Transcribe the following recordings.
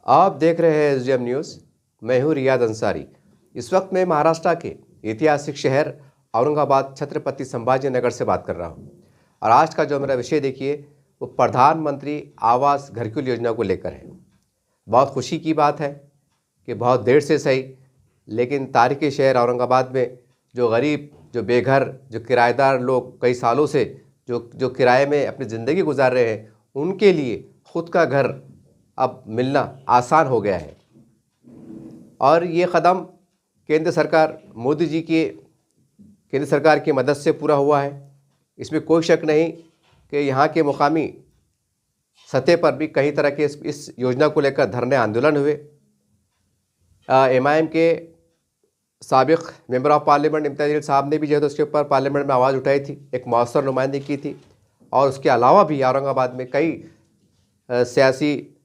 आप देख रहे हैं एसडीएम न्यूज़। मैं हूँ रियाद अंसारी। इस वक्त मैं महाराष्ट्र के ऐतिहासिक शहर औरंगाबाद छत्रपति संभाजी नगर से बात कर रहा हूँ। और आज का जो मेरा विषय देखिए वो प्रधानमंत्री आवास घरकुल योजना को लेकर है। बहुत खुशी की बात है कि बहुत देर से सही लेकिन तारीखी शहर औरंगाबाद में जो गरीब, जो बेघर, जो किराएदार लोग कई सालों से जो किराए में अपनी ज़िंदगी गुजार रहे हैं, उनके लिए खुद का घर अब मिलना आसान हो गया है। और ये कदम केंद्र सरकार की मदद से पूरा हुआ है। इसमें कोई शक नहीं कि यहाँ के मुकामी सतह पर भी कई तरह के इस योजना को लेकर धरने आंदोलन हुए। एमआईएम के साबिक मेंबर ऑफ पार्लियामेंट इम्तियाज़ साहब ने भी जो है उसके ऊपर पार्लियामेंट में आवाज़ उठाई थी, एक मौसर नुमाइंदगी की थी। और उसके अलावा भी औरंगाबाद में कई सियासी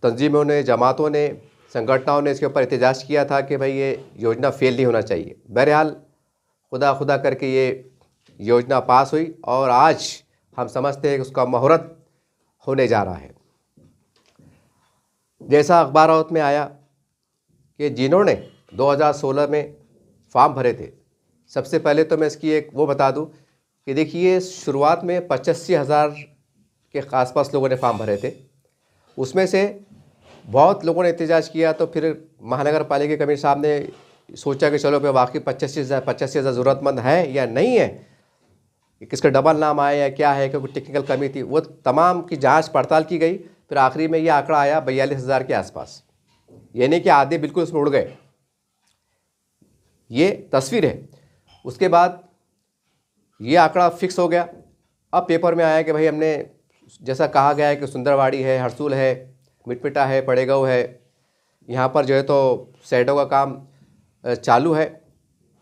तंजीमों ने, जमातों ने, संगठनों ने इसके ऊपर एहतजाज किया था कि भाई ये योजना फेल नहीं होना चाहिए। बहरहाल खुदा करके ये योजना पास हुई और आज हम समझते हैं कि उसका मुहूर्त होने जा रहा है। जैसा अखबारों में आया कि जिन्होंने 2016 में फॉर्म भरे थे, सबसे पहले तो मैं इसकी एक वो बता दूं कि देखिए शुरुआत में 85,000 के आसपास लोगों ने फॉर्म भरे थे। उसमें से बहुत लोगों ने एहतजाज किया तो फिर महानगर पालिका कमिश्नर साहब ने सोचा कि चलो भाई वाकई 85,000 ज़रूरतमंद है या नहीं है, किसका डबल नाम आया या क्या है, क्योंकि टेक्निकल कमी थी। वो तमाम की जांच पड़ताल की गई। फिर आखिरी में ये आंकड़ा आया 42,000 के आसपास, यानी कि आधे बिल्कुल उसमें उड़ गए। ये तस्वीर है। उसके बाद ये आंकड़ा फिक्स हो गया। अब पेपर में आया कि भाई हमने जैसा कहा गया है कि सुंदरवाड़ी है, हरसूल है, मिटमिटा है, पड़ेगांव है, यहाँ पर जो है तो सैडों का काम चालू है।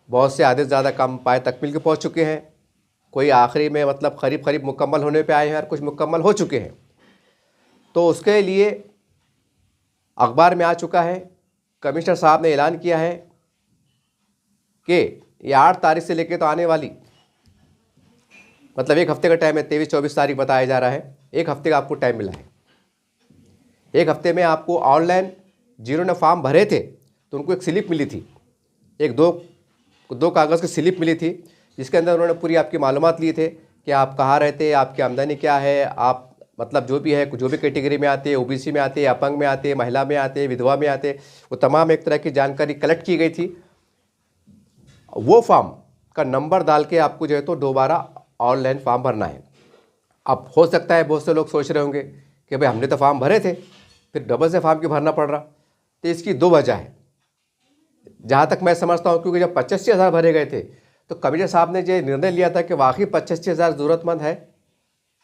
बहुत से आधे से ज़्यादा काम पाए तकमील के पहुँच चुके हैं। कोई आखिरी में मतलब करीब मुकम्मल होने पे आए हैं और कुछ मुकम्मल हो चुके हैं। तो उसके लिए अखबार में आ चुका है, कमिश्नर साहब ने ऐलान किया है कि ये 8 तारीख से लेकर तो आने वाली मतलब एक हफ्ते का टाइम है, 23-24 तारीख बताया जा रहा है। एक हफ्ते का आपको टाइम मिला है। एक हफ्ते में आपको ऑनलाइन जिन्होंने फॉर्म भरे थे तो उनको एक स्लिप मिली थी, एक दो कागज़ की स्लिप मिली थी, जिसके अंदर उन्होंने पूरी आपकी मालूमात ली थे कि आप कहाँ रहते, आपकी आमदनी क्या है, आप मतलब जो भी है, जो भी कैटेगरी में आते हैं, ओबीसी में आते हैं, अपंग में आते हैं, महिला में आते हैं, विधवा में आते हैं, वो तमाम एक तरह की जानकारी कलेक्ट की गई थी। वो फॉर्म का नंबर डाल के आपको जो है तो दोबारा ऑनलाइन फॉर्म भरना है। अब हो सकता है बहुत से लोग सोच रहे होंगे कि भाई हमने तो फॉर्म भरे थे, फिर डबल से फॉर्म क्यों भरना पड़ रहा। तो इसकी 2 वजह है जहाँ तक मैं समझता हूँ, क्योंकि जब 85,000 भरे गए थे तो कमिश्नर साहब ने जो निर्णय लिया था कि वाकई 85,000 ज़रूरतमंद है,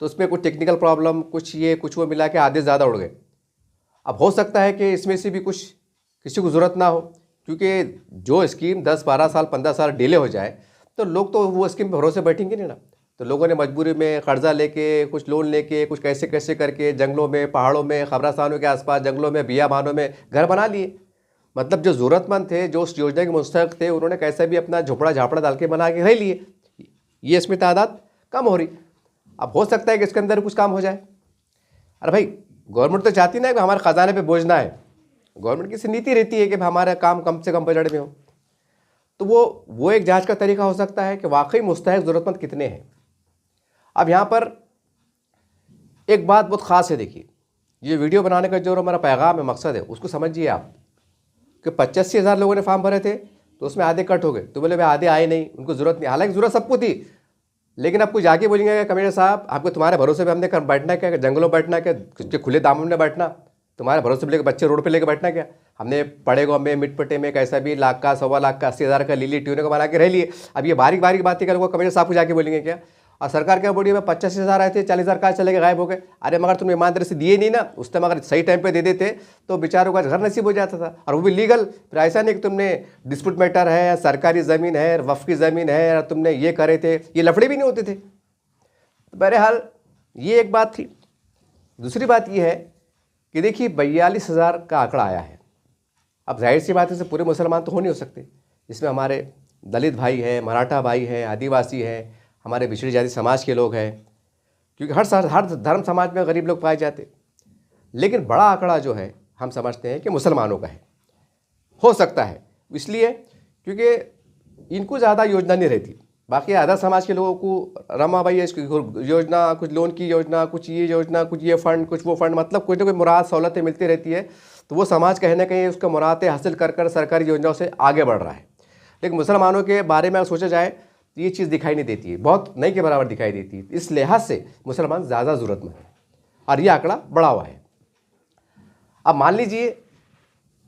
तो उसमें कुछ टेक्निकल प्रॉब्लम, कुछ वो मिला के आधे ज़्यादा उड़ गए। अब हो सकता है कि इसमें से भी कुछ किसी को ज़रूरत ना हो, क्योंकि जो स्कीम 10-12 साल 15 साल डिले हो जाए तो लोग तो वो स्कीम पर भरोसे बैठेंगे नहीं ना। तो लोगों ने मजबूरी में कर्जा लेके, कुछ लोन लेके, कुछ कैसे करके जंगलों में, पहाड़ों में, कब्रिस्तानों के आसपास जंगलों में, बियाबानों में घर बना लिए। मतलब जो ज़रूरतमंद थे, जो उस योजना के मुस्तहक थे, उन्होंने कैसे भी अपना झोपड़ा झापड़ा डाल के बना के रह लिए। ये इसमें तादाद कम हो रही। अब हो सकता है कि इसके अंदर कुछ काम हो जाए। अरे भाई गवर्नमेंट तो चाहती ना कि हमारे ख़जाने पे बोझ ना है। गवर्नमेंट की नीति रहती है कि हमारा काम कम से कम बजट में हो। तो वो एक जांच का तरीका हो सकता है कि वाकई मुस्तहक ज़रूरतमंद कितने हैं। अब यहाँ पर एक बात बहुत ख़ास है। देखिए, ये वीडियो बनाने का जो हमारा पैगाम है, मकसद है, उसको समझिए आप कि 85,000 लोगों ने फॉर्म भरे थे तो उसमें आधे कट हो गए। तो बोले भाई आधे आए नहीं, उनको ज़रूरत नहीं। हालांकि ज़रूरत सबको थी, लेकिन आपको जाके बोलेंगे कमिश्नर साहब आपको तुम्हारे भरोसे पे हमने बैठना क्या, जंगलों बैठना क्या, खुले दामों में बैठना, तुम्हारे भरोसे पे लेकर बच्चे रोड पे लेकर बैठना क्या। हमने पड़ेगांव में, मिटपटे में कैसा भी लाख का, 1.25 लाख का, 80,000 का लीली ट्यूने को बना के रह लिए। अब ये बारीक बातें करेंगे कमिश्नर साहब को जाके बोलेंगे क्या। और सरकार क्या बोली, में 85,000 आए थे, 40,000 कहाँ चले गए, गायब हो गए। अरे मगर तुम ईमानदारी से दिए नहीं ना, उस टाइम अगर सही टाइम पे दे देते तो बेचारों का घर नसीब हो जाता था, और वो भी लीगल। फिर ऐसा नहीं कि तुमने डिस्प्यूट मैटर है, सरकारी ज़मीन है, वक्फ की ज़मीन है, तुमने ये करे थे, ये लफड़े भी नहीं होते थे। बहरहाल ये एक बात थी। दूसरी बात ये है कि देखिए 42,000 का आंकड़ा आया है। अब जाहिर सी बात है से पूरे मुसलमान तो हो नहीं हो सकते। इसमें हमारे दलित भाई हैं, मराठा भाई हैं, आदिवासी हैं, हमारे पिछड़ी जाति समाज के लोग हैं, क्योंकि हर धर्म समाज में गरीब लोग पाए जाते। लेकिन बड़ा आंकड़ा जो है हम समझते हैं कि मुसलमानों का है, हो सकता है, इसलिए क्योंकि इनको ज़्यादा योजना नहीं रहती। बाकी आधा समाज के लोगों को रमा भाई इसकी योजना, कुछ लोन की योजना, कुछ ये योजना, कुछ ये फंड, कुछ वो फंड, मतलब कुछ ना कुछ मुराद सहूलतें मिलती रहती है, तो वो समाज कहीं ना कहीं उसका मुरादें हासिल कर कर सरकारी योजनाओं से आगे बढ़ रहा है। लेकिन मुसलमानों के बारे में अगर सोचा जाए तो ये चीज़ दिखाई नहीं देती है, बहुत नहीं के बराबर दिखाई देती है। इस लिहाज से मुसलमान ज़्यादा ज़रूरतमंद है और ये आंकड़ा बढ़ा हुआ है। अब मान लीजिए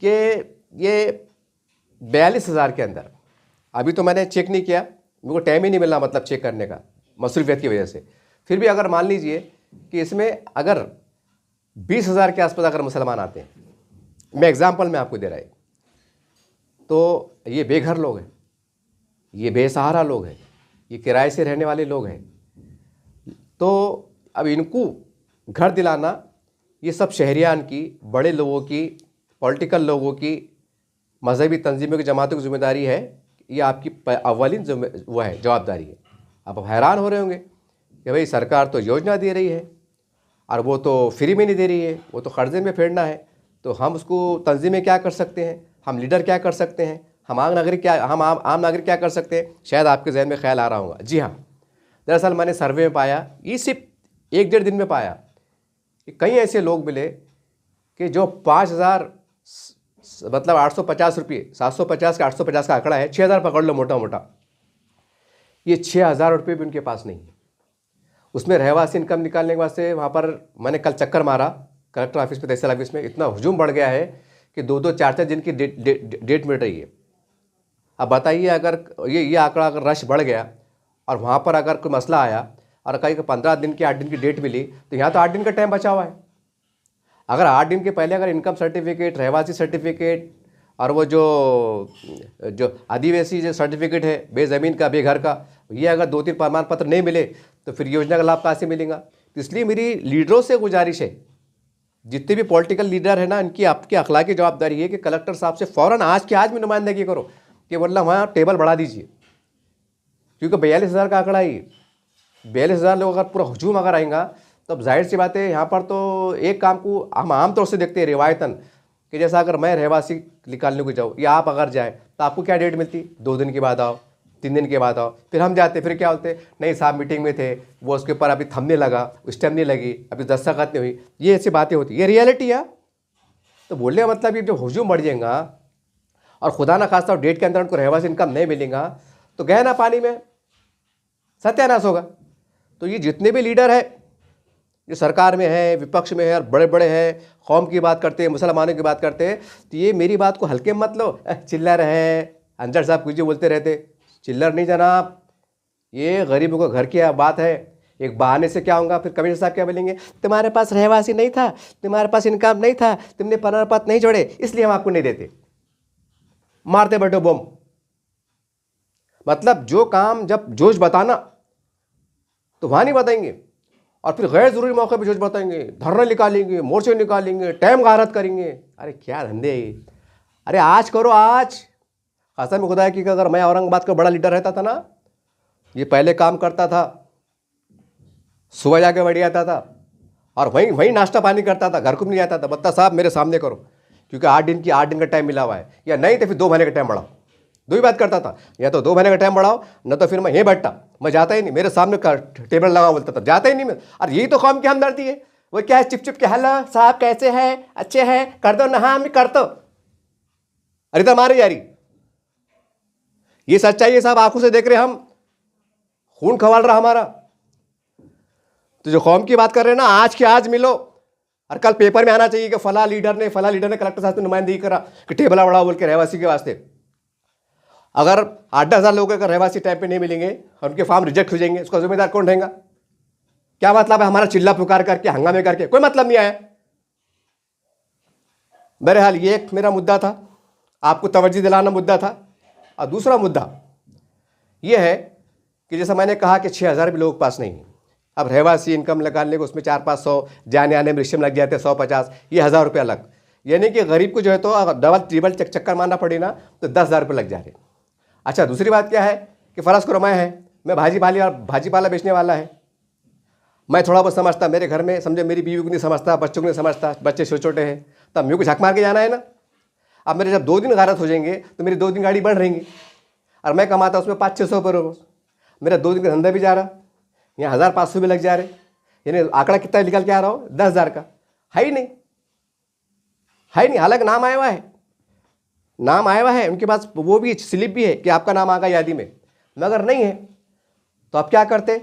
कि ये 42,000 के अंदर, अभी तो मैंने चेक नहीं किया, मेरे को टाइम ही नहीं मिला मतलब चेक करने का मसरूफियत की वजह से, फिर भी अगर मान लीजिए कि इसमें अगर 20,000 के आसपास अगर मुसलमान आते हैं, मैं एग्जांपल में आपको दे रहा है, तो ये बेघर लोग हैं, ये बेसहारा लोग हैं, ये किराए से रहने वाले लोग हैं। तो अब इनको घर दिलाना ये सब शहरियान की, बड़े लोगों की, पॉलिटिकल लोगों की, मजहबी तंजीमों की, जमातों की जिम्मेदारी है। ये आपकी अव्वलीन वो है, जवाबदारी है। अब हैरान हो रहे होंगे कि भाई सरकार तो योजना दे रही है और वो तो फ्री में नहीं दे रही है, वो तो कर्जे में फेरना है, तो हम उसको तंजीमें क्या कर सकते हैं, हम लीडर क्या कर सकते हैं, हम आम नागरिक क्या कर सकते हैं। शायद आपके जहन में ख्याल आ रहा होगा। जी हाँ, दरअसल मैंने सर्वे में पाया, ये सिर्फ 1-1.5 दिन में पाया कि कई ऐसे लोग मिले कि जो 5,000 मतलब 850 रुपये, 750 का 850 का आंकड़ा है, 6,000 पकड़ लो मोटा मोटा, ये 6,000 रुपये भी उनके पास नहीं है। उसमें रहवासी इनकम निकालने के वास्ते वहाँ पर मैंने कल चक्कर मारा कलेक्टर ऑफिस में, तहसील ऑफिस में, इतना हुजूम बढ़ गया है कि 2-2, 4-4 दिन की डेट मिल रही है। अब बताइए अगर ये आंकड़ा अगर रश बढ़ गया और वहाँ पर अगर कोई मसला आया और कहीं 15 दिन की 8 दिन की डेट मिली, तो यहाँ तो 8 दिन का टाइम बचा हुआ है। अगर 8 दिन के पहले अगर इनकम सर्टिफिकेट, रहवासी सर्टिफिकेट और वो जो आदिवासी जो सर्टिफिकेट है बेज़मीन का, बेघर का, ये अगर 2-3 प्रमाण पत्र नहीं मिले तो फिर योजना का लाभ कहाँ से मिलेगा। तो इसलिए मेरी लीडरों से गुजारिश है, जितने भी पॉलिटिकल लीडर है ना, इनकी आपकी अखलाकी जवाबदारी है कि कलेक्टर साहब से फ़ौरन आज के आज में नुमाइंदगी करो कि मतलब वहाँ टेबल बढ़ा दीजिए, क्योंकि 42,000 का आंकड़ा ही, 42,000 लोग अगर पूरा हुजूम अगर आएगा तो अब जाहिर सी बात है यहाँ पर तो एक काम को हम आमतौर से देखते हैं रिवायतन कि जैसा अगर मैं रहवासी निकालने को जाऊँ या आप अगर जाए तो आपको क्या डेट मिलती, 2 दिन के बाद आओ, 3 दिन के बाद आओ, फिर हम जाते, फिर क्या बोलते, नहीं साहब मीटिंग में थे, वो उसके ऊपर अभी थंबने लगा, उस टाइम नहीं लगी, अभी दस्तखत नहीं हुई, ये ऐसी बातें होती, ये रियलिटी है। तो बोलने का मतलब ये जो हुजूम बढ़ जाएगा और खुदा ना खास्ता डेट के अंदर उनको रहवासी इनकम नहीं मिलेगा तो गए ना पानी में, सत्यानाश होगा। तो ये जितने भी लीडर है जो सरकार में है, विपक्ष में है और बड़े बड़े हैं, कौम की बात करते हैं, मुसलमानों की बात करते हैं, तो ये मेरी बात को हल्के में मत लो। चिल्लर है, अंजर साहब कुछ बोलते रहते, चिल्लर नहीं जनाब, ये गरीबों का घर की बात है। एक बहाने से क्या होगा, फिर कमिश्नर साहब क्या बोलेंगे, तुम्हारे पास रहवासी नहीं था, तुम्हारे पास इनकम नहीं था, तुमने प्रमाण पत्र नहीं जोड़े, इसलिए हम आपको नहीं देते। मारते बैठो बम। मतलब जो काम जब जोश बताना तो वहाँ नहीं बताएंगे और फिर गैर ज़रूरी मौके पे जोश बताएंगे, धरना निकालेंगे, मोर्चे निकालेंगे, टाइम गारत करेंगे। अरे क्या धंधे है। अरे आज करो आज। कसम खुदा की अगर मैं औरंगाबाद का बड़ा लीडर रहता था ना, ये पहले काम करता था, सुबह जाके बैठ जाता था और वहीं नाश्ता पानी करता था, घर को नहीं आता था, बत्ता साहब मेरे सामने करो क्योंकि 8 दिन का टाइम मिला हुआ है, या नहीं तो फिर 2 महीने का टाइम बढ़ाओ। 2 ही बात करता था, या तो 2 महीने का टाइम बढ़ाओ, न तो फिर मैं यहीं बैठता, मैं जाता ही नहीं, मेरे सामने टेबल लगा बोलता था, जाता ही नहीं मैं। और यही तो कौम की हमदर्दी है। वो क्या है, चिप के हेलो साहब कैसे हैं, अच्छे हैं, कर दो ना, हाँ मैं कर दो। अरे तो हमारी यारी ये सच्चाई है साहब, आंखों से देख रहे हम, खून खवाल रहा हमारा। तो जो कौम की बात कर रहे हैं ना, आज के आज मिलो और कल पेपर में आना चाहिए कि फला लीडर ने कलेक्टर साहब से नुमाइंदगी करा कि टेबल बढ़ाओ बोल के रहवासी के वास्ते। अगर 8-10 हज़ार लोगों का रहवासी टाइम पे नहीं मिलेंगे और उनके फॉर्म रिजेक्ट हो जाएंगे, उसका जिम्मेदार कौन रहेगा? क्या मतलब है हमारा चिल्ला पुकार करके, हंगामे करके? कोई मतलब नहीं आया। बहरहाल ये एक मेरा मुद्दा था, आपको तवज्जो दिलाना मुद्दा था। और दूसरा मुद्दा ये है कि जैसा मैंने कहा कि 6,000 भी लोगों के पास नहीं है। अब रहवासी इनकम लगाने को उसमें 400-500 जाने आने में रिश्ते में लग जाते हैं, 100-50, ये 1,000 रुपये अलग। यानी कि गरीब को जो है तो डबल ट्रिपल चक्कर मारना पड़े ना तो 10,000 रुपये लग जा रहे। अच्छा, दूसरी बात क्या है कि फ़र्ज़ करो मैं भाजीपाला बेचने वाला है। मैं थोड़ा बहुत समझता, मेरे घर में समझे मेरी बीवी को नहीं समझता, बच्चों को नहीं समझता, बच्चे छोटे छोटे हैं, तब मेरे को झक मार के जाना है ना। अब मेरे जब 2 दिन गारत हो जाएंगे तो मेरी 2 दिन गाड़ी बढ़ रहेंगी, और मैं कमाता उसमें 500-600 पर रोज, मेरा 2 दिन का धंधा भी जा रहा, यहाँ 1500 भी लग जा रहे, यानी आंकड़ा कितना निकल के आ रहा हो, 10,000 का है ही नहीं, है ही नहीं। हालांकि नाम आया हुआ है, नाम आया हुआ है उनके पास, वो भी स्लिप भी है कि आपका नाम आ गया यादी में, मगर नहीं है। तो आप क्या करते,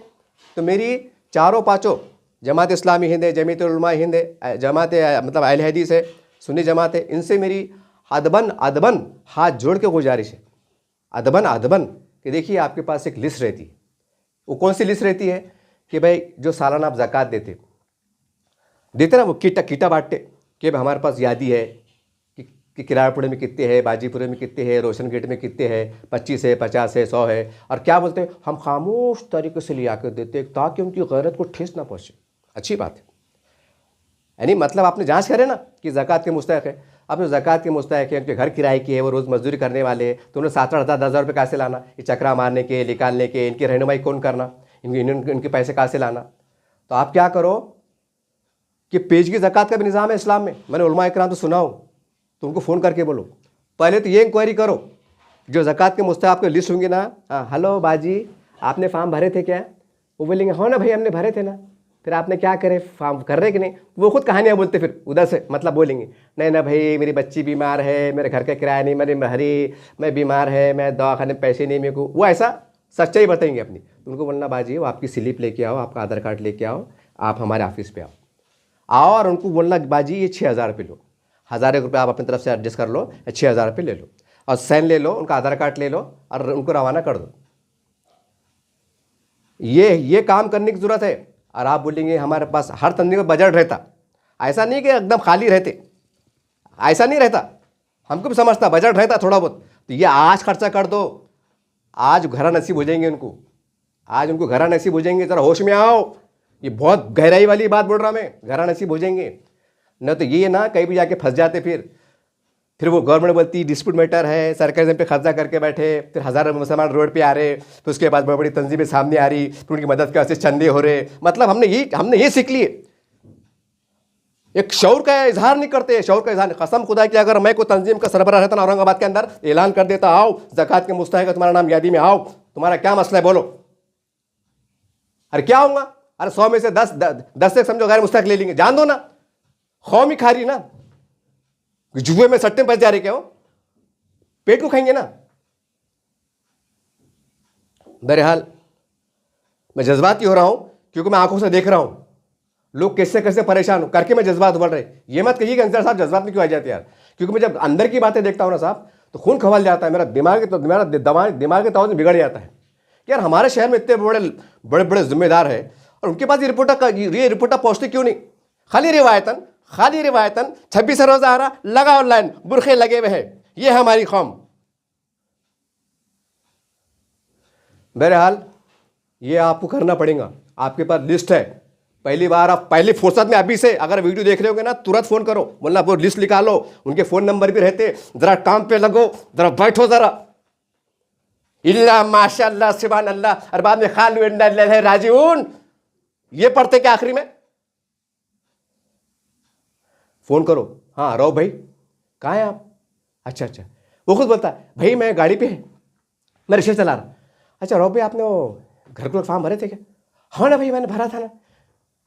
तो मेरी चारों पाँचों जमात इस्लामी हिंद है, जमीयत उलमा हिंद है, जमात मतलब अहले हदीस है, सुन्नी जमात है, इनसे मेरी अदबन हाथ जोड़ के गुजारिश है, अदबन कि देखिए आपके पास एक लिस्ट रहती है। वो कौन सी लिस्ट रहती है कि भाई जो सालाना आप ज़कात देते ना, वो कीटा बांटते कि भाई हमारे पास यादी है कि किरायापुरे में कितने हैं, बाजीपुरे में कितने हैं, रोशन गेट में कितने हैं, 25 है, 50 है, 100 है, और क्या बोलते हैं हम खामोश तरीके से लिया कर देते ताकि उनकी गैरत को ठेस ना पहुँचे। अच्छी बात है, यानी मतलब आपने जांच करे ना कि ज़कात के मुस्तहक है। अब जो ज़कात के मुस्तहक है, उनके घर किराए की है, वो रोज़ मजदूरी करने वाले हैं, तो उन्हें 7-8 10,000 रुपये कहाँ से लाना, ये चक्रा मारने के, निकालने के, इनकी रहनुमाई कौन करना, इनके पैसे कहाँ से लाना। तो आप क्या करो कि पेज की ज़कात का भी निज़ाम है इस्लाम में, मैंने उलमा इकराम तो सुनाओ, तो उनको फ़ोन करके बोलो, पहले तो ये इंक्वायरी करो, जो ज़कात के मुस्तहक आपके लिस्ट होंगी ना, हेलो बाजी आपने फॉर्म भरे थे क्या, वो बोलेंगे हाँ ना भाई हमने भरे थे ना, फिर आपने क्या करे, फॉर्म कर रहे कि नहीं, वो खुद कहानियाँ बोलते, फिर उधर से मतलब बोलेंगे नहीं ना भाई मेरी बच्ची बीमार है, मेरे घर का किराया नहीं मैंने भरी, मैं बीमार है, मैं दवाखाने में पैसे नहीं मेरे को, वो ऐसा सच्चाई बताएंगे अपनी। उनको बोलना बाजी वो आपकी स्लिप लेके आओ, आपका आधार कार्ड लेके आओ, आप हमारे ऑफिस पे आओ, और उनको बोलना बाजी ये 6,000 रुपये लो, 1,000 रुपये आप अपनी तरफ से एडजस्ट कर लो, 6,000 रुपये ले लो, और साइन ले लो, उनका आधार कार्ड ले लो और उनको रवाना कर दो। ये काम करने की ज़रूरत है। और आप बोलेंगे हमारे पास हर तंजीम का बजट रहता, ऐसा नहीं कि एकदम खाली रहते, ऐसा नहीं रहता, हमको भी समझता बजट रहता थोड़ा बहुत, तो ये आज खर्चा कर दो, आज घरा नसीब हो जाएंगे उनको, आज उनको घरा नसीब हो जाएंगे, ज़रा होश में आओ, ये बहुत गहराई वाली बात बोल रहा मैं, घरा नसीब हो जाएंगे। न तो ये ना कहीं भी जाके फंस जाते, फिर वो गवर्नमेंट बोलती डिस्प्यूट मैटर है, सरकारी जमीन पे कब्जा करके बैठे, फिर हज़ारों मुसलमान रोड पे आ रहे, फिर उसके बाद बड़ी बड़ी तंजीमें सामने आ रही, फिर उनकी मदद के वास्ते चंदे हो रहे। मतलब हमने ये सीख लिए, एक शौर का इजहार नहीं करते, शौर का इजहार। कसम खुदा कि अगर मैं कोई तंजीम का सरबराह रहता ना औरंगाबाद के अंदर, ऐलान कर देता आओ ज़कात के मुस्तहक है, तुम्हारा नाम यादी में आओ, तुम्हारा क्या मसला है बोलो। अरे क्या होगा, अरे 100 में से 10 से समझो गैर मुस्तहक ले लेंगे, जान दो ना, खौम ही खा रही ना, जुए में सट्टे में बच जा रहे क्या हो, पेट को खाएंगे ना। बहरहाल मैं जज्बाती हो रहा हूं क्योंकि मैं आंखों से देख रहा हूं लोग कैसे कैसे परेशान हो करके मैं जज्बात उबल रहे। ये मत कहिए कि अंसर साहब जज्बात में क्यों आ जाते यार, क्योंकि मैं जब अंदर की बातें देखता हूं ना साहब तो खून खवल जाता है, मेरा दिमाग के तौर बिगड़ जाता है कि यार हमारे शहर में इतने बड़े बड़े जिम्मेदार है और उनके पास ये रिपोर्टर पहुंचती क्यों नहीं। खाली रिवायतन 26 रोज़ा आ रहा, लगा ऑनलाइन, बुरखे लगे हुए हैं, ये है हमारी कौम। बहरहाल ये आपको करना पड़ेगा, आपके पास लिस्ट है, पहली बार आप पहली फुर्सत में अभी से अगर वीडियो देख रहे होगे ना तुरंत फ़ोन करो, बोलना वो लिस्ट निकालो, उनके फ़ोन नंबर भी रहते, ज़रा काम पे लगो, ज़रा बैठो ज़रा, इल्ला माशाअल्लाह सुभान अल्लाह, और बाद में खालू इन्ना राजिऊन ये पढ़ते क्या आखिरी में। फ़ोन करो, हाँ रहो भाई कहाँ हैं आप, अच्छा, वो खुद बोलता है भाई मैं गाड़ी पे है, मैं रिक्शा चला रहा, अच्छा रहो भाई आपने वो घर को फॉर्म भरे थे क्या, हाँ ना भाई मैंने भरा था ना,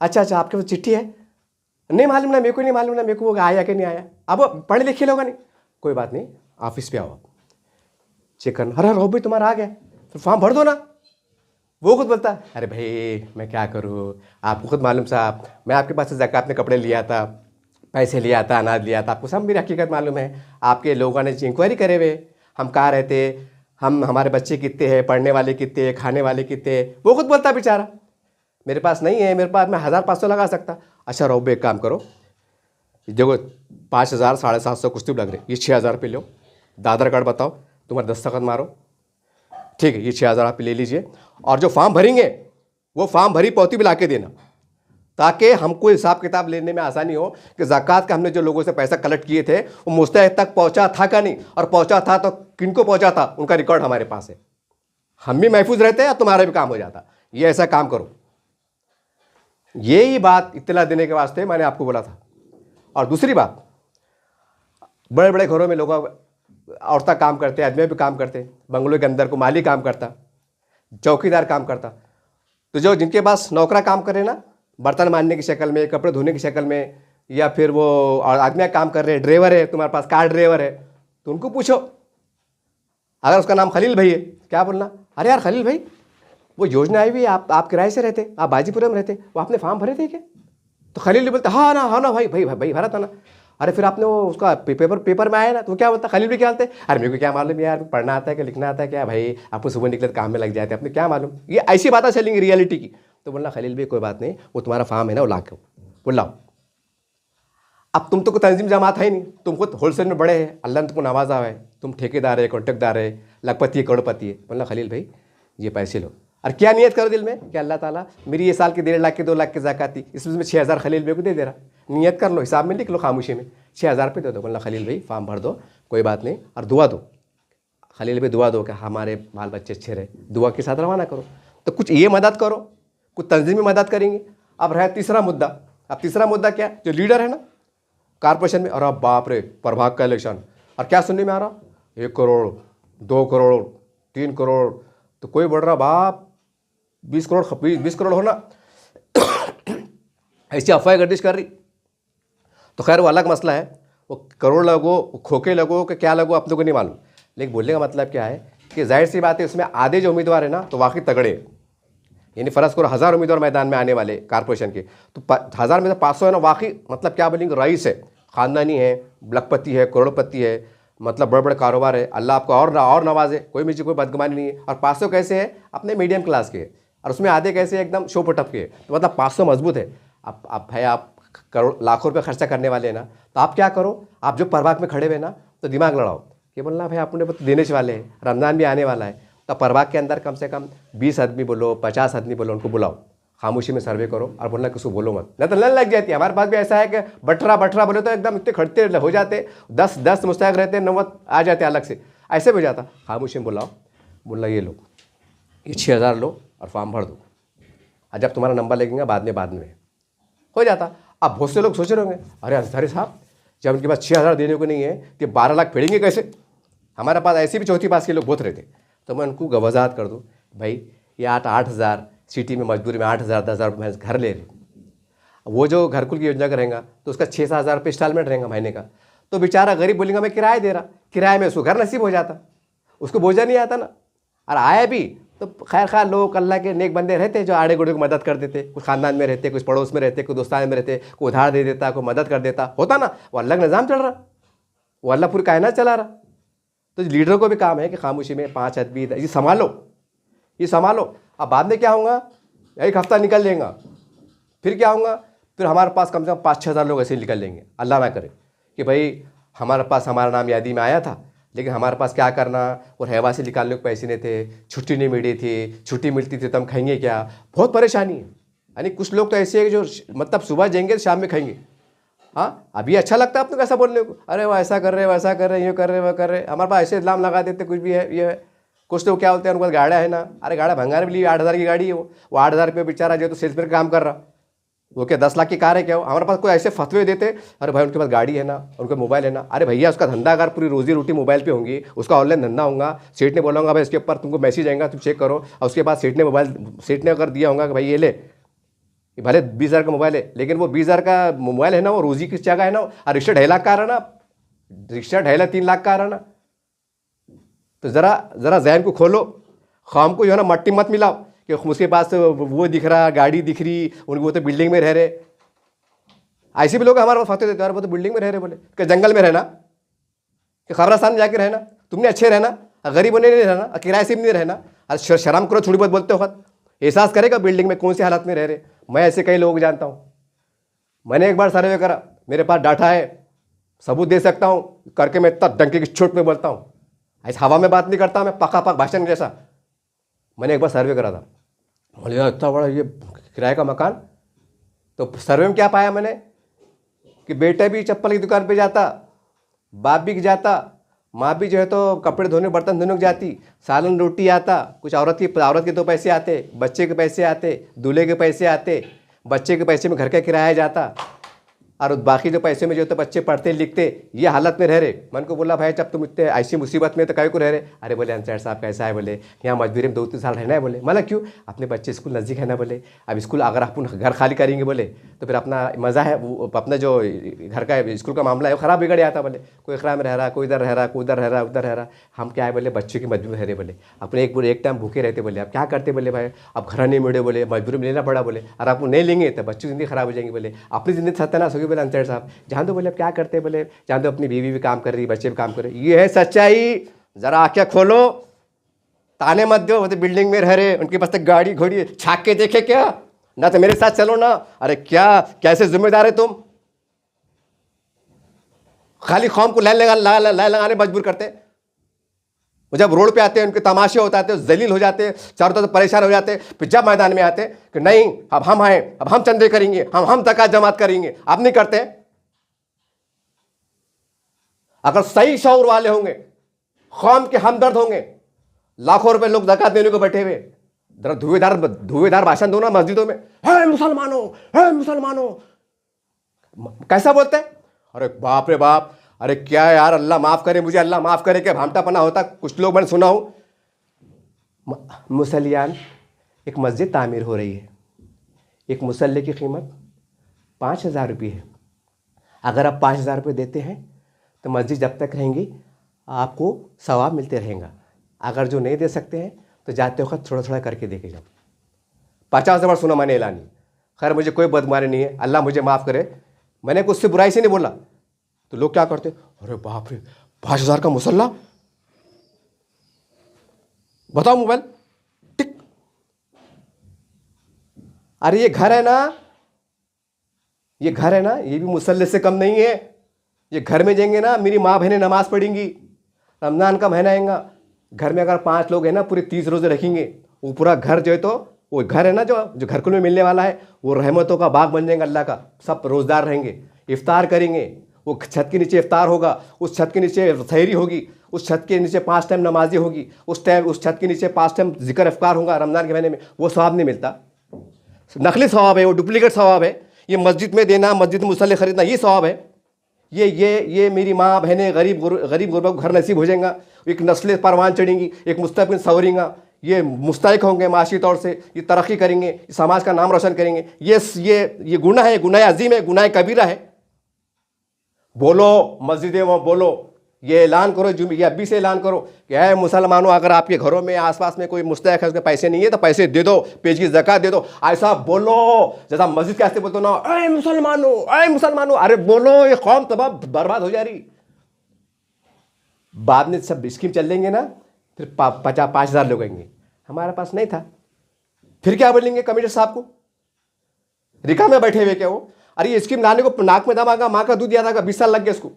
अच्छा आपके पास चिट्ठी है, नहीं मालूम ना मेरे को, नहीं मालूम ना मेरे को वो आया कि नहीं आया, अब वो पढ़े लिखे लोग नहीं, कोई बात नहीं ऑफिस पे आओ चेक करना, अरे रहो भाई तुम्हारा आ गया तो फॉर्म भर दो ना। वो खुद बोलता है अरे भाई मैं क्या करूँ, आपको खुद मालूम साहब मैं आपके पास से ज़कात में कपड़े लिया था, पैसे लिया था, अनाज लिया था, आपको सब मेरी हकीकत मालूम है, आपके लोगों ने इंक्वायरी करे हुए, हम कहाँ रहते, हमारे बच्चे कितने हैं, पढ़ने वाले कितने हैं, खाने वाले कितने हैं। वो खुद बोलता बेचारा मेरे पास नहीं है, मेरे पास मैं 1,500 लगा सकता। अच्छा रहो एक काम करो, देखो 5,000 750 कुछ तो लग रहे, ये 6,000 रुपये लो, आधार कार्ड बताओ, तुम्हारे दस्तखत मारो, ठीक है ये 6,000 आप ले लीजिए, और जो फॉर्म भरेंगे वो फॉर्म भरी पौती भी ला के देना, ताकि हमको हिसाब किताब लेने में आसानी हो कि ज़कात का हमने जो लोगों से पैसा कलेक्ट किए थे वो मुस्तहक तक पहुंचा था का नहीं, और पहुंचा था तो किनको पहुंचा था उनका रिकॉर्ड हमारे पास है, हम भी महफूज रहते हैं और तुम्हारा भी काम हो जाता। ये ऐसा काम करो, यही बात इत्तला देने के वास्ते मैंने आपको बोला था। और दूसरी बात, बड़े बड़े घरों में लोग औरतें काम करते, आदमी भी काम करते, बंगलों के अंदर को माली काम करता, चौकीदार काम करता। तो जो जिनके पास नौकरा काम करे ना, बर्तन मांजने की शक्ल में, कपड़े धोने की शक्ल में, या फिर वो आदमी काम कर रहे हैं, ड्राइवर है, तुम्हारे पास कार ड्राइवर है, तो उनको पूछो, अगर उसका नाम खलील भाई है, क्या बोलना, अरे यार खलील भाई, वो योजना आई हुई है, आप किराए से रहते, आप बाजीपुरा में रहते, वो आपने फॉर्म भरे थे क्या? तो खलील बोलते हाँ ना भाई भाई भाई भरा था ना। अरे फिर आपने वो उसका पेपर में आया ना, तो क्या बोलता, खलील भी क्या बोलते, अरे मेरे को क्या मालूम यार, पढ़ना आता है क्या, लिखना आता है क्या भाई, आपको सुबह निकले काम में लग जाते, आपने क्या मालूम। ये ऐसी बातें चलेंगी रियलिटी की। तो बोलना खलील भाई कोई बात नहीं, वो तुम्हारा फॉर्म है ना, वो ला के वो लाओ। अब तुम तो कोई तंजीम जमात है नहीं, तुम खुद होलसेल में बड़े हैं, अल्लाह ने तुमको नवाजा है, तुम ठेकेदार है, कॉन्ट्रैक्टदार है, लखपति है, करोड़पति है। बोलना खलील भाई ये पैसे लो, और क्या नियत करो दिल में कि अल्लाह ताला मेरी ये साल की 1.5 लाख की 2 लाख की ज़कात थी, इसमें 6,000 खलील भाई को दे दे रहा। नियत कर लो, हिसाब में लिख लो, खामोशी में 6,000 रुपये दे दो। बोलना खलील भाई फॉर्म भर दो, कोई बात नहीं, और दुआ दो, खलील भाई दुआ दो कि हमारे बाल बच्चे अच्छे रहे, दुआ के साथ रवाना करो। तो कुछ ये मदद करो, कुछ तंजीमी मदद करेंगे। अब रहा तीसरा मुद्दा। अब तीसरा मुद्दा क्या, जो लीडर है ना कारपोरेशन में, अरे बाप रे प्रभाग का इलेक्शन, और क्या सुनने में आ रहा, 1 करोड़ 2 करोड़ 3 करोड़, तो कोई बोल रहा बाप 20 करोड़ होना, ऐसी अफवाह गर्दिश कर रही। तो खैर वो अलग मसला है, वो करोड़ लगो, खोखे लगो कि क्या लगो, अपने को नहीं मालूम। लेकिन बोलने का मतलब क्या है कि जाहिर सी बात है, उसमें आधे जो उम्मीदवार है ना तो वाकई तगड़े, यानी फ़र्ज़ करो 1000 उम्मीदवार मैदान में आने वाले कारपोरेशन के, तो 1000 में से 500 है ना वाकई, मतलब क्या बोलेंगे, रईस है, ख़ानदानी है, लखपति है, करोड़पति है, मतलब बड़े बड़े कारोबार है, अल्लाह आपको और नवाजे, कोई मुझे कोई बदगुमानी नहीं है। और 500 कैसे है, अपने मीडियम क्लास के, और उसमें आधे कैसे एकदम शो पुटअप के, तो मतलब 500 मजबूत है। अब भाई आप करोड़ लाखों रुपये खर्चा करने वाले हैं ना, तो आप क्या करो, आप जो परवाक में खड़े हुए ना, तो दिमाग लड़ाओ कि बोलना भाई आपने तो देने वाले हैं, रमज़ान भी आने वाला है, तो परवाक के अंदर कम से कम 20 आदमी बोलो, 50 आदमी बोलो, उनको बुलाओ, खामोशी में सर्वे करो, और बोलना किसी को बोलो मत, नहीं तो लड़ लग जाती है। हमारे पास भी ऐसा है कि बटरा बोले तो एकदम इतने खड़ते हो जाते, 10 मुस्तैक रहते, 9 आ जाते अलग से, ऐसे भी हो जाता। खामोशी में बुलाओ, बोलना ये लो, ये 6,000 लो और फॉर्म भर दो, और जब तुम्हारा नंबर लगेगा बाद में हो जाता। अब बहुत से लोग सोच रहे होंगे, अरे अंसारी साहब जब उनके पास 6,000 देने को नहीं है तो 12 लाख फेंकेंगे कैसे। हमारे पास ऐसे भी चौथी पास के लोग बहुत रहते, तो मैं उनको वजाहत कर दूँ, भाई ये 8,000 सिटी में मजबूरी में 8,000 10,000 रुपये घर ले रहे, वो जो घरकुल की योजना का रहेगा तो उसका 6-7 हज़ार रुपये इंस्टॉलमेंट रहेगा महीने का, तो बेचारा गरीब बोलेगा मैं किराया दे रहा, किराए में उसको घर नसीब हो जाता, उसको बोझा नहीं आता ना। और आया भी तो खैर लोग अल्लाह के नेक बंदे रहते जो आड़े गुड़े को मदद कर देते, कुछ खानदान में रहते, कुछ पड़ोस में रहते, कुछ दोस्तान में रहते, कोई उधार दे देता, कोई मदद कर देता, होता ना। वो अल्लाह का निज़ाम चल रहा, वो अल्लाह पूरी कायनात चला रहा। तो लीडरों को भी काम है कि खामोशी में 5 आदमी ये संभालो। अब बाद में क्या होगा, 1 हफ्ता निकल लेगा, फिर क्या होगा, फिर हमारे पास कम से कम 5-6 हज़ार लोग ऐसे ही निकल लेंगे। अल्लाह ना करे कि भाई हमारे पास हमारा नाम यादी में आया था, लेकिन हमारे पास क्या करना, और रहवा से निकालने को पैसे नहीं थे, छुट्टी नहीं मिली थी, छुट्टी मिलती थी तो हम खाएंगे क्या, बहुत परेशानी है। यानी कुछ लोग तो ऐसे हैं जो मतलब सुबह जाएंगे तो शाम में खाएंगे। हाँ अभी अच्छा लगता है आपको कैसा बोलने को, अरे वो ऐसा कर रहे, वैसा कर रहे, ये कर रहे, वह कर रहे, हमारे पास ऐसे इल्ज़ाम लगा देते कुछ भी है ये है। कुछ लोग क्या बोलते हैं, उनके पास गाड़ा है ना, अरे गाड़ा भंगार भी ली, 8,000 की गाड़ी है, वो 8,000 रुपये बेचारा जो तो सेल्स में काम कर रहा, वो क्या 10 लाख की कार है क्या। हमारे पास कोई ऐसे फतवे देते, अरे भाई उनके पास गाड़ी है ना, उनका मोबाइल है ना, अरे भैया उसका धंधा अगर पूरी रोजी रोटी मोबाइल पे होंगी, उसका ऑनलाइन धंधा होगा, सेठ ने बोला होगा भाई इसके ऊपर तुमको मैसेज आएगा, तुम चेक करो, और उसके बाद सेठ ने अगर दिया होगा कि भाई ये ले, भले 20,000 का मोबाइल है, लेकिन वो 20,000 का मोबाइल है ना, वो रोजी की जगह है ना, और रिक्शा 2.5 लाख का आ रहा ना, रिक्शा 2.5 3 लाख का आ रहा ना। तो ज़रा जहन को खोलो, खाम को जो है ना मट्टी मत मिलाओ कि उसके पास वो दिख रहा, गाड़ी दिख रही, उनको वो तो बिल्डिंग में रह रहे। ऐसे भी लोग हमारे पास फतवे देते हैं, वो तो बिल्डिंग में रह रहे, बोले कि जंगल में रहना, कि खबरस्तान में जाके रहना, तुमने अच्छे रहना, गरीब होने नहीं रहना, किराए से भी नहीं रहना। अरे शर्म करो, थोड़ी बहुत बोलते हो, एहसास करेगा बिल्डिंग में कौन सी हालत में रह रहे। मैं ऐसे कई लोग जानता हूँ, मैंने एक बार सर्वे करा, मेरे पास डाटा है, सबूत दे सकता हूँ करके, मैं इतना डंके की चोट में बोलता हूँ, ऐसे हवा में बात नहीं करता मैं, पका भाषण जैसा। मैंने एक बार सर्वे करा था, बोले यार इतना बड़ा ये किराए का मकान। तो सर्वे में क्या पाया मैंने कि बेटा भी चप्पल की दुकान पे जाता, बाप भी जाता, माँ भी जो है तो कपड़े धोने बर्तन धोने को जाती, सालन रोटी आता, कुछ औरत के 2 पैसे आते, बच्चे के पैसे आते, दूल्हे के पैसे आते, बच्चे के पैसे में घर का किराया जाता, और बाकी जो पैसे में जो तो बच्चे पढ़ते लिखते, ये हालत में रह रहे। मन को बोला भाई जब तुम इतने ऐसी मुसीबत में तो कहीं को रह रहे। अरे बोले अंसारी साहब कैसा है, बोले यहाँ मजदूरी में 2-3 साल रहना है। बोले मतलब क्यों, अपने बच्चे स्कूल नज़दीक है ना। बोले अब स्कूल अगर आप घर खाली करेंगे बोले तो फिर अपना मज़ा है, वो अपना जो घर का स्कूल का मामला है वो ख़राब बिगड़ जाता। बोले कोई इकराम में रह रहा, कोई इधर रह रहा, कोई उधर रह रहा, उधर रह रहा। हम क्या है बोले बच्चों की मजबूरी रह रहे। बोले अपने एक टाइम भूखे रहते। बोले अब क्या करते, बोले भाई अब घर नहीं मिले, बोले मजबूरी में लेना पड़ा। बोले और आप नहीं लेंगे तो बच्चों की ज़िंदगी ख़राब हो जाएंगी। बोले अपनी ज़िंदगी सत्यानाश होगी। बोले अंसारी साहब जान दो। बोले अब क्या करते, बोले जान दो, अपनी बीवी भी काम कर रही, बच्चे भी काम कर रहे। ये है सच्चाई, ज़रा आँखें खोलो, ताने मत दो। वो तो बिल्डिंग में रह रहे, उनके पास तक गाड़ी घोड़ी छाक के देखे क्या ना, तो मेरे साथ चलो ना। अरे क्या कैसे जिम्मेदार है तुम, खाली कौम को लाइन लगाने मजबूर करते। वो जब रोड पे आते हैं उनके तमाशे होते हैं, जलील हो जाते हैं, चारों तरफ परेशान हो जाते हैं। फिर जब मैदान में आते कि नहीं अब हम आए, अब हम चंदे करेंगे, हम ज़कात जमात करेंगे, आप नहीं करते। अगर सही शऊर वाले होंगे, कौम के हमदर्द होंगे, लाखों रुपए लोग ज़कात देने को बैठे हुए, जरा धुएंधार भाषण दो ना मस्जिदों में, है मुसलमानों, है मुसलमानों। कैसा बोलते हैं, अरे बाप रे बाप, अरे क्या यार, अल्लाह माफ़ करे मुझे, अल्लाह माफ़ करे, क्या भामटापना होता। कुछ लोग मैंने सुना हूँ, मुसलियान एक मस्जिद तामीर हो रही है, एक मुसल्ले की कीमत 5,000 रुपये है। अगर आप 5,000 रुपये देते हैं तो मस्जिद जब तक रहेंगी आपको सवाब मिलते रहेगा। अगर जो नहीं दे सकते हैं तो जाते वक्त थोड़ा थोड़ा करके देके जाओ। 50 बार सुना मैंने ऐलान। खैर मुझे कोई बदमानी नहीं है, अल्लाह मुझे माफ़ करे, मैंने कुछ से बुराई से नहीं बोला। तो लोग क्या करते, अरे बाप रे 5,000 का मुसल्ला, बताओ मोबाइल टिक। अरे ये घर है ना, ये घर है ना, ये भी मुसल्ले से कम नहीं है। ये घर में जाएंगे ना, मेरी माँ बहनें नमाज पढ़ेंगी, रमज़ान का महीना आएगा, घर में अगर 5 लोग हैं ना पूरे 30 रोज़े रखेंगे, वो पूरा घर जो है, तो वो घर है ना जो घर में मिलने वाला है, वो रहमतों का बाग बन जाएगा अल्लाह का। सब रोज़दार रहेंगे, इफ्तार करेंगे, वो छत के नीचे इफ्तार होगा, उस छत के नीचे सहरी होगी, उस छत के नीचे 5 टाइम नमाजी होगी, उस छत के नीचे 5 टाइम जिक्र इफ्तार होगा रमज़ान के महीने में। वो सवाब नहीं मिलता, नकली सवाब है, वो डुप्लीकेट सवाब है। ये मस्जिद में देना, मस्जिद में मुसल्ले खरीदना, ये सवाब है। ये मेरी माँ बहनें गरीब गुरबा को घर नसीब हो जाएगा, एक नस्लें परवान चढ़ेंगी, एक मुस्तक़बिल संवरेंगा, ये मुस्तैक होंगे माशी तौर से, ये तरक्की करेंगे, समाज का नाम रोशन करेंगे। ये गुनाह है, गुनाह अजीम है, गुनाह कबीरा है। बोलो मस्जिदें में बोलो, ये ऐलान करो, ये अभी से ऐलान करो कि है मुसलमानों, अगर आपके घरों में आसपास में कोई मुस्तैक है, उसके पैसे नहीं है तो पैसे दे दो, पेज की ज़कात दे दो। ऐसा बोलो जैसा मस्जिद कैसे बोलते हो ना, ऐ मुसलमानों, ऐ मुसलमानों। अरे बोलो, ये कौम तबाह बर्बाद हो जा रही। बाद में सब स्कीम चल लेंगे ना, फिर 5,000 लोग आएंगे, हमारे पास नहीं था, फिर क्या बोलेंगे कमिश्नर साहब को, रिका में बैठे हुए क्या वो। अरे ये स्कीम लाने को नाक में दम आगा, माँ का दूध दिया था, 20 साल लग गए उसको,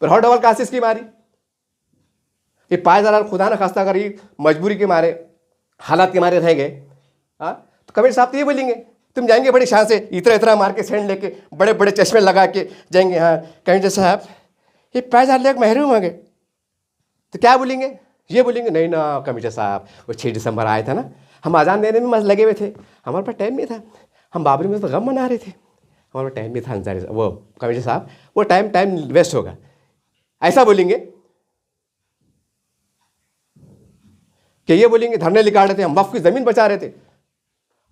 फिर हर डबल कहाँ से स्कीम आ रही। ये 5,000 खुदा ना खास्ता अगर ये मजबूरी के मारे, हालात के मारे रह गए, हाँ, तो कमिश्नर साहब तो ये बोलेंगे, तुम जाएंगे बड़ी शान से इतना मार के सेंड लेके, बड़े बड़े चश्मे लगा के जाएंगे, हाँ कमिश्नर साहब ये 5,000 लोग महरूम हो गए, तो क्या बोलेंगे, ये बोलेंगे नहीं ना कमिश्नर साहब, वो 6 दिसंबर आया था ना, हम अजान देने में मस्त लगे हुए थे, हमारे पास टाइम नहीं था, हम बाबरी में तो गम मना रहे थे, हमारे पास टाइम नहीं था अंसारी वो कमिश्नर साहब, वो टाइम वेस्ट होगा, ऐसा बोलेंगे। कि ये बोलेंगे धरने निकाल रहे थे, हम वक्फ की ज़मीन बचा रहे थे।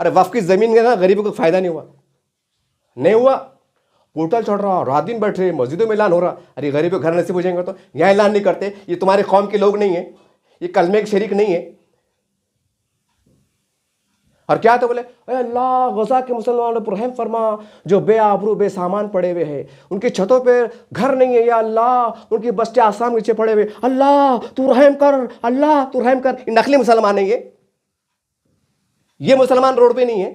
अरे वक्फ की ज़मीन का ना गरीबों को फ़ायदा नहीं हुआ, पोर्टल चढ़ रहा, रात दिन बैठ रहे, मस्जिदों में ऐलान हो रहा। अरे गरीबों घर नसीब हो जाएंगे तो यहाँ ऐलान नहीं करते, ये तुम्हारे कौम के लोग नहीं है, ये कलमे के शरीक नहीं है। और क्या तो बोले, अल्लाह गजा के मुसलमानों पर रहम फरमा, जो बेआबरू बेसामान पड़े हुए हैं, उनकी छतों पे घर नहीं है, या अल्लाह उनकी बस्ते आसाम नीचे पड़े हुए, अल्लाह तू रहम कर, अल्लाह तू रहम कर। ये नकली मुसलमान है, ये मुसलमान रोड पे नहीं है,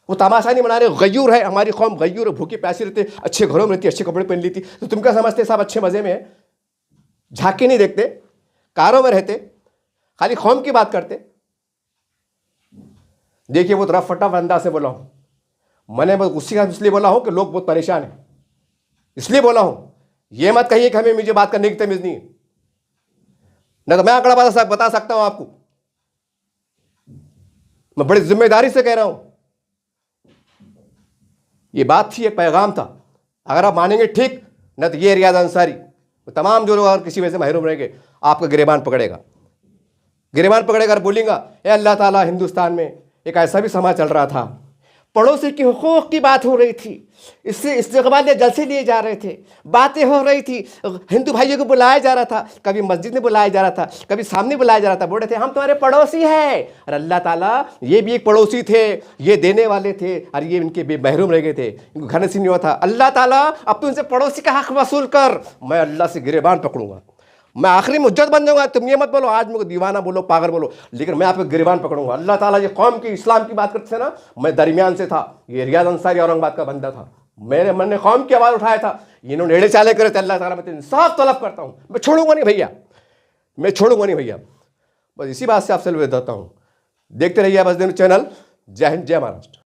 वो तमाशा नहीं बना रहे, गयूर है, हमारी कौम गयूर है, भूखी प्यासी रहते, अच्छे घरों में रहती, अच्छे कपड़े पहन लेती, तो तुम क्या समझते साहब अच्छे मज़े में है, झांके नहीं देखते, कारों में रहते, खाली कौम की बात करते। देखिए बहुत रफ फटा अंदाज से बोला हूँ, मैंने बस गुस्से का इसलिए बोला हूँ कि लोग बहुत परेशान हैं, इसलिए बोला हूँ। ये मत कहिए कि हमें मुझे बात करने की तमीज़ नहीं है, नहीं तो मैं आंकड़ा बता सकता हूँ आपको। मैं बड़ी जिम्मेदारी से कह रहा हूं, ये बात थी, एक पैगाम था। अगर आप मानेंगे ठीक, न तो ये रियाज अंसारी तमाम जो लोग अगर किसी वजह से महरूम रहेंगे आपका गिरेबान पकड़ेगा, गिरेबान पकड़ेगा और बोलेगा ए अल्लाह ताला, हिंदुस्तान में एक ऐसा भी समय चल रहा था, पड़ोसी के हुकूक की बात हो रही थी, इससे इस्तेक़बाल जलसे लिए जा रहे थे, बातें हो रही थी, हिंदू भाइयों को बुलाया जा रहा था, कभी मस्जिद में बुलाया जा रहा था, कभी सामने बुलाया जा रहा था, बोल रहे थे हम तुम्हारे पड़ोसी हैं। और अल्लाह ताला ये भी एक पड़ोसी थे, ये देने वाले थे, और ये इनके महरूम रह गए थे, इनको घर नसीब नहीं हुआ था। अल्लाह ताला अब तो इनसे पड़ोसी का हक वसूल कर, मैं अल्लाह से गिरेबान पकड़ूंगा, मैं आखिरी मुज्जत बन जाऊंगा। तुम ये मत बोलो आज मेरे को दीवाना बोलो, पागल बोलो, लेकिन मैं आपको गिरेबान पकड़ूंगा। अल्लाह ताला ये कौम की इस्लाम की बात करते थे ना, मैं दरमियान से था, ये रियाज अंसारी औरंगाबाद का बंदा था, मेरे मन ने कौम की आवाज़ उठाया था, इन्होंने एड़े चाले करे थे। अल्लाह ताला मैं इंसाफ तलब करता हूँ, मैं छोड़ूंगा नहीं भैया, मैं छोड़ूंगा नहीं भैया। बस इसी बात से आपसे विदा देता हूँ। देखते रहिए बस दिन चैनल। जय हिंद, जय महाराष्ट्र।